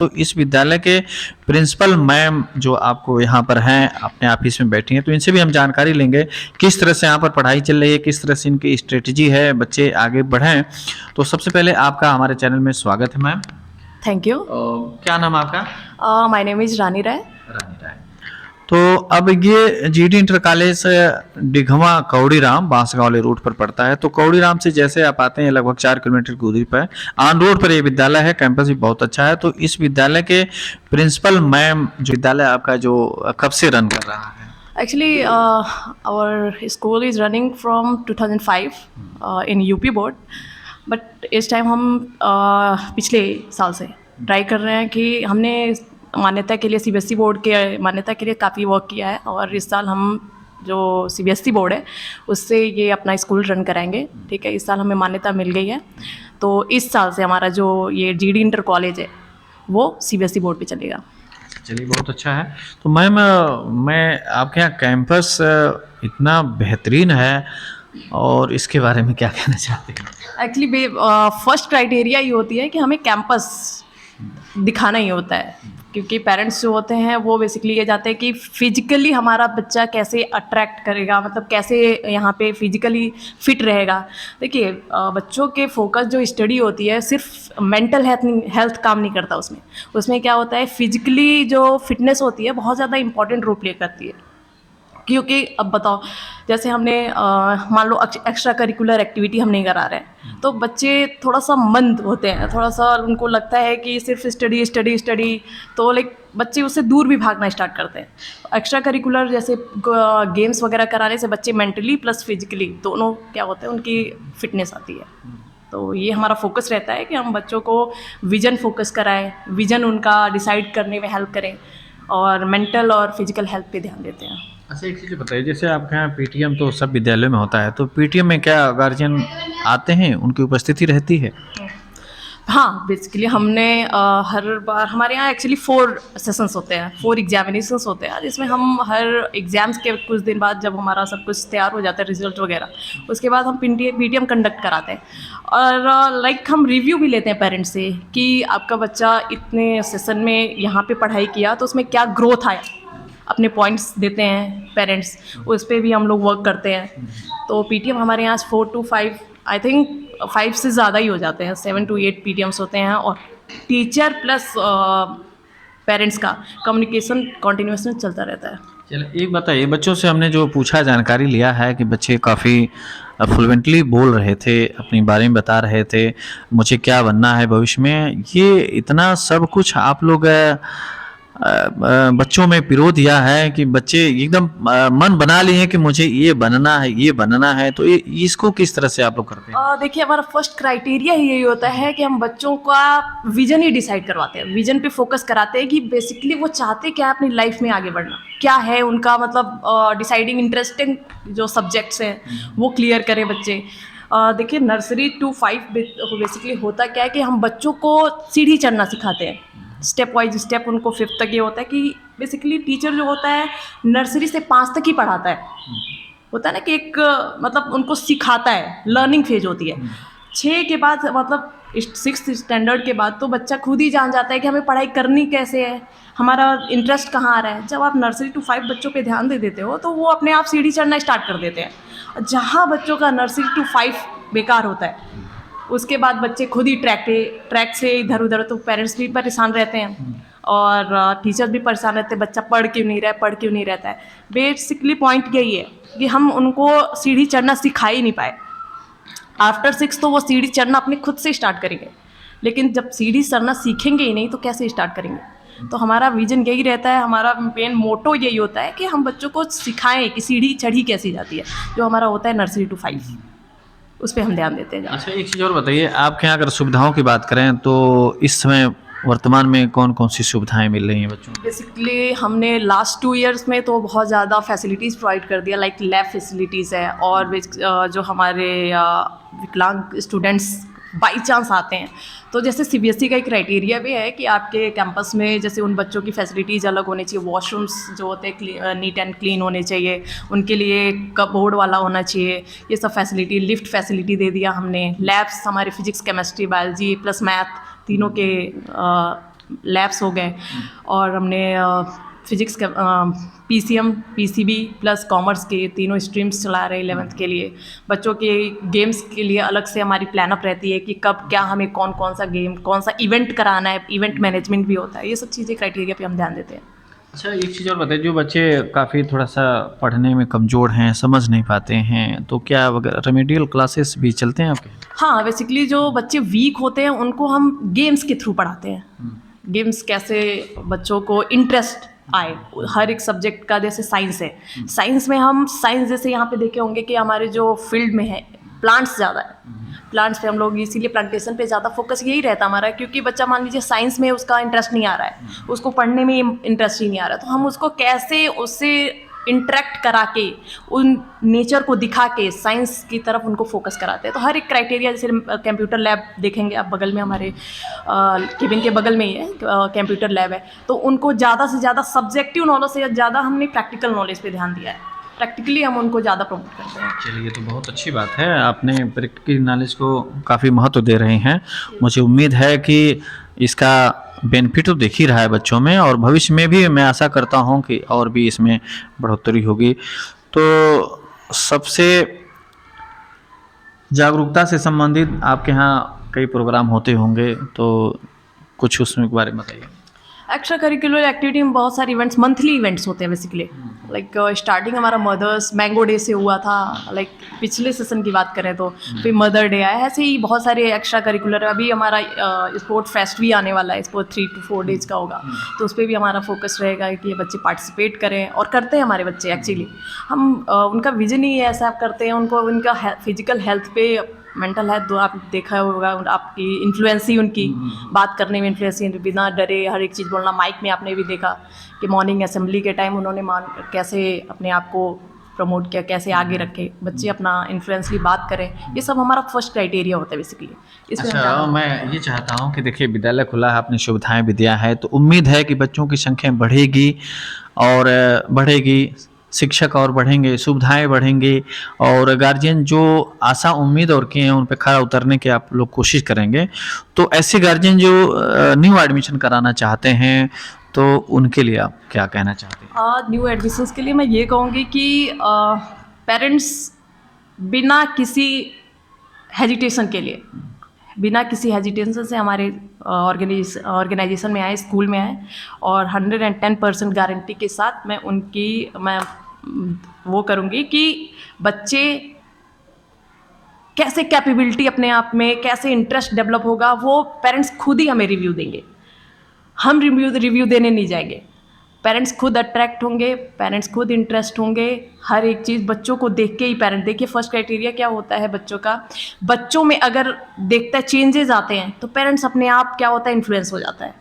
तो इस विद्यालय के प्रिंसिपल मैम जो आपको यहाँ पर हैं अपने ऑफिस में बैठी हैं, तो इनसे भी हम जानकारी लेंगे किस तरह से यहाँ पर पढ़ाई चल रही है, किस तरह से इनकी स्ट्रेटजी है बच्चे आगे बढ़ें। तो सबसे पहले आपका हमारे चैनल में स्वागत है मैम। Thank you. क्या नाम है आपका? My name is Rani Rai. Rani Rai. तो अब ये GD inter college Dighwa Kauriram Bansgaon वाले रूट पर पड़ता है। तो कौड़ीराम से जैसे आप आते हैं लगभग 4 किलोमीटर की दूरी पर ऑन रोड पर ये विद्यालय है। कैंपस भी बहुत अच्छा है। तो इस विद्यालय के प्रिंसिपल मैम जो विद्यालय आपका जो कब से रन कर रहा है? Actually, our school is running from 2005 in UP board, but इस टाइम हम पिछले साल से ट्राई कर रहे हैं कि हमने मान्यता के लिए CBSE बोर्ड के मान्यता के लिए काफ़ी वर्क किया है, और इस साल हम जो CBSE बोर्ड है उससे ये अपना स्कूल रन कराएंगे। ठीक है, इस साल हमें मान्यता मिल गई है, तो इस साल से हमारा जो ये GD इंटर कॉलेज है वो CBSE बोर्ड पे चलेगा। चलिए, बहुत अच्छा है। तो मैम मैं आपके यहाँ कैंपस इतना बेहतरीन है और इसके बारे में क्या कहना चाहते हैं? एक्चुअली फर्स्ट क्राइटेरिया ये होती है कि हमें कैंपस दिखाना ही होता है, क्योंकि पेरेंट्स जो होते हैं वो बेसिकली ये चाहते हैं कि फिजिकली हमारा बच्चा कैसे अट्रैक्ट करेगा, मतलब कैसे यहाँ पे फिजिकली फिट रहेगा। देखिए, बच्चों के फोकस जो स्टडी होती है सिर्फ मेंटल हेल्थ काम नहीं करता, उसमें क्या होता है, फिजिकली जो फिटनेस होती है बहुत ज़्यादा इंपॉर्टेंट रोल प्ले करती है। क्योंकि अब बताओ, जैसे हमने मान लो एक्स्ट्रा करिकुलर एक्टिविटी हम नहीं करा रहे हैं, तो बच्चे थोड़ा सा मंद होते हैं, थोड़ा सा उनको लगता है कि सिर्फ स्टडी स्टडी स्टडी, तो लाइक बच्चे उससे दूर भी भागना स्टार्ट करते हैं। एक्स्ट्रा करिकुलर जैसे गेम्स वगैरह कराने से बच्चे मेंटली प्लस फिजिकली दोनों क्या होते हैं, उनकी फिटनेस आती है। तो ये हमारा फोकस रहता है कि हम बच्चों को विजन फोकस कराएं, विजन उनका डिसाइड करने में हेल्प करें, और मेंटल और फिजिकल हेल्थ पे ध्यान देते हैं। अच्छा, एक चीज़ बताइए, जैसे आपके यहाँ PTM तो सब विद्यालयों में होता है, तो PTM में क्या गार्जियन आते हैं, उनकी उपस्थिति रहती है? हाँ, बेसिकली हमने हर बार हमारे यहाँ एक्चुअली 4 सेशंस होते हैं, 4 एग्जामिनेशंस होते हैं, जिसमें हम हर एग्ज़ाम्स के कुछ दिन बाद जब हमारा सब कुछ तैयार हो जाता है, रिजल्ट वगैरह, उसके बाद हम PTM कंडक्ट कराते हैं। और लाइक हम रिव्यू भी लेते हैं पेरेंट्स से कि आपका बच्चा इतने सेशन में यहाँ पे पढ़ाई किया तो उसमें क्या ग्रोथ आया, अपने पॉइंट्स देते हैं पेरेंट्स, उस पर भी हम लोग वर्क करते हैं। तो PTM हमारे यहाँ 4 to 5, आई थिंक 5 से ज़्यादा ही हो जाते हैं, 7 to 8 PTMs होते हैं, और टीचर प्लस पेरेंट्स का कम्युनिकेशन कंटिन्यूअसली चलता रहता है। चलिए, एक बताइए, बच्चों से हमने जो पूछा, जानकारी लिया है कि बच्चे काफ़ी फ्लुएंटली बोल रहे थे, अपने बारे में बता रहे थे, मुझे क्या बनना है भविष्य में, ये इतना सब कुछ आप लोग बच्चों में पिरो दिया है कि बच्चे एकदम मन बना लिए हैं कि मुझे ये बनना है, ये बनना है। तो ये इसको किस तरह से आप लोग करते हैं? देखिए, हमारा फर्स्ट क्राइटेरिया ही यही होता है कि हम बच्चों का विजन ही डिसाइड करवाते हैं, विजन पे फोकस कराते हैं कि बेसिकली वो चाहते क्या अपनी लाइफ में आगे बढ़ना, क्या है उनका मतलब डिसाइडिंग इंटरेस्टिंग जो सब्जेक्ट्स हैं वो क्लियर करें बच्चे। देखिए, नर्सरी to 5 बेसिकली होता क्या है कि हम बच्चों को सीढ़ी चढ़ना सिखाते हैं, स्टेप वाइज स्टेप। उनको 5th तक ये होता है कि बेसिकली टीचर जो होता है नर्सरी से 5 तक ही पढ़ाता है, होता है ना कि एक मतलब उनको सिखाता है, लर्निंग फेज होती है। 6 के बाद मतलब 6th स्टैंडर्ड के बाद तो बच्चा खुद ही जान जाता है कि हमें पढ़ाई करनी कैसे है, हमारा इंटरेस्ट कहाँ आ रहा है। जब आप नर्सरी to 5 बच्चों पे ध्यान दे देते हो तो वो अपने आप सीढ़ी चढ़ना स्टार्ट कर देते हैं। जहाँ बच्चों का नर्सरी to 5 बेकार होता है, उसके बाद बच्चे खुद ही ट्रैक से इधर उधर, तो पेरेंट्स भी परेशान रहते हैं और टीचर्स भी परेशान रहते हैं, बच्चा पढ़ क्यों नहीं रहता है। बेसिकली पॉइंट यही है कि हम उनको सीढ़ी चढ़ना सिखा ही नहीं पाए। आफ्टर 6 तो वो सीढ़ी चढ़ना अपने खुद से स्टार्ट करेंगे, लेकिन जब सीढ़ी चढ़ना सीखेंगे ही नहीं तो कैसे स्टार्ट करेंगे। तो हमारा विजन यही रहता है, हमारा मेन मोटो यही होता है कि हम बच्चों को सिखाएं कि सीढ़ी चढ़ी कैसी जाती है, जो हमारा होता है नर्सरी to 5, उस पर हम ध्यान देते हैं। अच्छा, एक चीज़ और बताइए, आपके यहाँ अगर सुविधाओं की बात करें तो इस समय वर्तमान में कौन कौन सी सुविधाएं मिल रही हैं बच्चों को? बेसिकली हमने लास्ट 2 ईयर्स में तो बहुत ज़्यादा फैसिलिटीज़ प्रोवाइड कर दिया, लाइक लैब फैसिलिटीज़ है, और जो हमारे विकलांग स्टूडेंट्स बाई चांस आते हैं, तो जैसे CBSE का एक क्राइटेरिया भी है कि आपके कैंपस में जैसे उन बच्चों की फैसिलिटीज़ अलग होनी चाहिए, वॉशरूम्स जो होते हैं नीट एंड क्लीन होने चाहिए, उनके लिए कपबोर्ड वाला होना चाहिए, ये सब फैसिलिटी, लिफ्ट फैसिलिटी दे दिया हमने, लैब्स हमारे physics chemistry biology plus math तीनों के लैब्स हो गए, और हमने फिजिक्स का PCM PCB प्लस कॉमर्स के तीनों स्ट्रीम्स चला रहे हैं 11th के लिए। बच्चों के गेम्स के लिए अलग से हमारी प्लान अप रहती है कि कब क्या हमें कौन कौन सा गेम, कौन सा इवेंट कराना है, इवेंट मैनेजमेंट भी होता है। ये सब चीज़ें क्राइटेरिया पे हम ध्यान देते हैं। अच्छा, एक चीज़ और बताइए, जो बच्चे काफ़ी थोड़ा सा पढ़ने में कमज़ोर हैं, समझ नहीं पाते हैं, तो क्या रेमेडियल क्लासेस भी चलते हैं आपके? हाँ, बेसिकली जो बच्चे वीक होते हैं उनको हम गेम्स के थ्रू पढ़ाते हैं। गेम्स कैसे बच्चों को इंटरेस्ट आए हर एक सब्जेक्ट का। जैसे साइंस है, साइंस में हम साइंस जैसे यहाँ पे देखे होंगे कि हमारे जो फील्ड में है प्लांट्स ज़्यादा है, प्लांट्स पे हम लोग इसीलिए प्लांटेशन पे ज़्यादा फोकस यही रहता हमारा, क्योंकि बच्चा मान लीजिए साइंस में उसका इंटरेस्ट नहीं आ रहा है, उसको पढ़ने में इंटरेस्ट ही नहीं आ रहा है, तो हम उसको कैसे उससे इंटरेक्ट करा के, उन नेचर को दिखा के साइंस की तरफ उनको फोकस कराते हैं। तो हर एक क्राइटेरिया, जैसे कंप्यूटर लैब देखेंगे आप, बगल में हमारे केबिन के बगल में ही है कंप्यूटर लैब है, तो उनको ज़्यादा से ज़्यादा सब्जेक्टिव नॉलेज से ज़्यादा हमने प्रैक्टिकल नॉलेज पे ध्यान दिया है। प्रैक्टिकली हम उनको ज़्यादा प्रमोट करते हैं। चलिए, ये तो बहुत अच्छी बात है, आपने प्रैक्टिकल नॉलेज को काफ़ी महत्व दे रहे हैं। मुझे उम्मीद है कि इसका बेनिफिट तो दिख ही रहा है बच्चों में, और भविष्य में भी मैं आशा करता हूँ कि और भी इसमें बढ़ोतरी होगी। तो सबसे जागरूकता से संबंधित आपके यहाँ कई प्रोग्राम होते होंगे, तो कुछ उसमें के बारे में बताइए। एक्स्ट्रा करिकुलर एक्टिविटी में बहुत सारे इवेंट्स, मंथली इवेंट्स होते हैं बेसिकली। लाइक स्टार्टिंग हमारा मदर्स मैंगो डे से हुआ था, लाइक पिछले सेशन की बात करें तो, फिर मदर डे आया, ऐसे ही बहुत सारे एक्स्ट्रा करिकुलर। अभी हमारा स्पोर्ट फेस्ट भी आने वाला है, स्पोर्ट 3 to 4 डेज का होगा, तो उस पर भी हमारा फोकस रहेगा कि ये बच्चे पार्टिसिपेट करें, और करते हैं हमारे बच्चे एक्चुअली। हम उनका विजन ही ऐसा करते हैं, उनको उनका फिजिकल हेल्थ पे, मेंटल हेल्थ दो आप देखा होगा, आपकी इन्फ्लुएंस ही उनकी बात करने में इन्फ्लुएंस ही, बिना डरे हर एक चीज़ बोलना। माइक में आपने भी देखा कि मॉर्निंग असेंबली के टाइम उन्होंने कैसे अपने आप को प्रमोट किया, कैसे आगे रखे, बच्चे अपना इन्फ्लुएंसली बात करें। ये सब हमारा फर्स्ट क्राइटेरिया होता है बेसिकली। अच्छा, मैं ये चाहता हूँ कि देखिए, विद्यालय खुला है, आपने सुविधाएं भी दिया है, तो उम्मीद है कि बच्चों की संख्या बढ़ेगी और बढ़ेगी, शिक्षक और बढ़ेंगे, सुविधाएं बढ़ेंगी, और गार्जियन जो आशा उम्मीद और किए हैं उन पे खरा उतरने की आप लोग कोशिश करेंगे। तो ऐसे गार्जियन जो न्यू एडमिशन कराना चाहते हैं, तो उनके लिए आप क्या कहना चाहते हैं? न्यू एडमिशन्स के लिए मैं ये कहूँगी कि पेरेंट्स बिना किसी हेजिटेशन के लिए, बिना किसी हेजिटेशन से हमारे ऑर्गेनाइजेशन में आए, स्कूल में आए, और 110% गारंटी के साथ मैं वो करूँगी कि बच्चे कैसे कैपेबिलिटी अपने आप में, कैसे इंटरेस्ट डेवलप होगा, वो पेरेंट्स खुद ही हमें रिव्यू देंगे। हम रिव्यू देने नहीं जाएंगे, पेरेंट्स खुद अट्रैक्ट होंगे, पेरेंट्स खुद इंटरेस्ट होंगे। हर एक चीज़ बच्चों को देख के ही पेरेंट, देखिए फर्स्ट क्राइटेरिया क्या होता है बच्चों का, बच्चों में अगर देखता है चेंजेस आते हैं, तो पेरेंट्स अपने आप क्या होता है, इन्फ्लुएंस हो जाता है।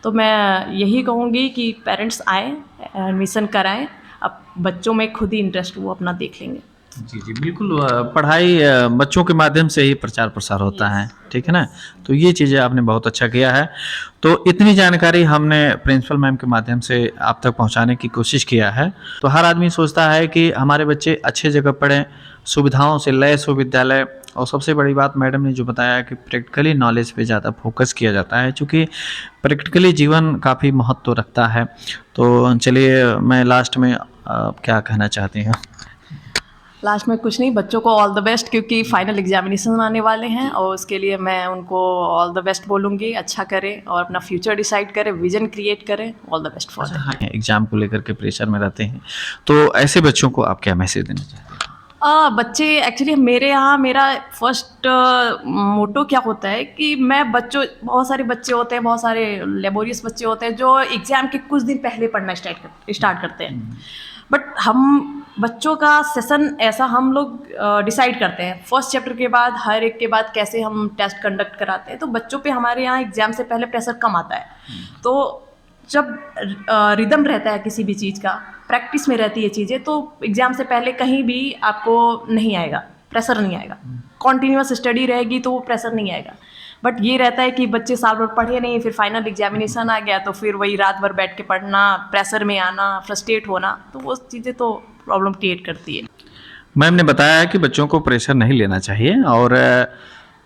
तो मैं यही कहूँगी कि पेरेंट्स आएँ, एडमिशन कराएँ, अब बच्चों में खुद ही इंटरेस्ट वो अपना देख लेंगे। जी जी, बिल्कुल। पढ़ाई बच्चों के माध्यम से ही प्रचार प्रसार होता है, ठीक है ना, तो ये चीज़ें आपने बहुत अच्छा किया है। तो इतनी जानकारी हमने प्रिंसिपल मैम के माध्यम से आप तक पहुंचाने की कोशिश किया है। तो हर आदमी सोचता है कि हमारे बच्चे अच्छे जगह पढ़ें, सुविधाओं से लैस हो विद्यालय, और सबसे बड़ी बात मैडम ने जो बताया कि प्रैक्टिकली नॉलेज पे ज़्यादा फोकस किया जाता है, क्योंकि प्रैक्टिकली जीवन काफ़ी महत्व रखता है। तो चलिए, मैं लास्ट में क्या कहना चाहती हैं? लास्ट में कुछ नहीं, बच्चों को ऑल द बेस्ट, क्योंकि फाइनल एग्जामिनेशन आने वाले हैं, और उसके लिए मैं उनको ऑल द बेस्ट बोलूँगी। अच्छा करें और अपना फ्यूचर डिसाइड करें, विजन क्रिएट करें। All the best for that. Exam को लेकर के प्रेशर में रहते हैं, तो ऐसे बच्चों को आप क्या मैसेज देना चाहते हैं? बच्चे एक्चुअली मेरे यहाँ, मेरा फर्स्ट मोटो क्या होता है कि मैं बहुत सारे बच्चे होते हैं, बहुत सारे लेबोरियस बच्चे होते हैं जो एग्ज़ाम के कुछ दिन पहले पढ़ना स्टार्ट करते हैं। बट हम बच्चों का सेशन ऐसा हम लोग डिसाइड करते हैं फर्स्ट चैप्टर के बाद, हर एक के बाद कैसे हम टेस्ट कंडक्ट कराते हैं, तो बच्चों पे हमारे यहाँ एग्ज़ाम से पहले प्रेशर कम आता है। तो जब रिदम रहता है किसी भी चीज़ का, प्रैक्टिस में रहती है चीज़ें, तो एग्ज़ाम से पहले कहीं भी आपको नहीं आएगा, प्रेशर नहीं आएगा। कॉन्टीन्यूअस स्टडी रहेगी तो वो प्रेशर नहीं आएगा। बट ये रहता है कि बच्चे साल भर पढ़े नहीं, फिर फाइनल एग्जामिनेशन आ गया, तो फिर वही रात भर बैठ के पढ़ना, प्रेशर में आना, फ्रस्ट्रेट होना, तो वो चीज़ें तो प्रॉब्लम क्रिएट करती है। मैम ने बताया है कि बच्चों को प्रेशर नहीं लेना चाहिए, और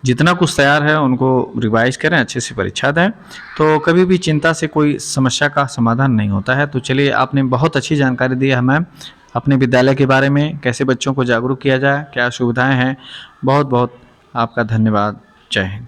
जितना कुछ तैयार है उनको रिवाइज करें, अच्छे से परीक्षा दें, तो कभी भी चिंता से कोई समस्या का समाधान नहीं होता है। तो चलिए, आपने बहुत अच्छी जानकारी दी है हमें अपने विद्यालय के बारे में, कैसे बच्चों को जागरूक किया जाए, क्या सुविधाएं हैं। बहुत बहुत आपका धन्यवाद। जय हिंद।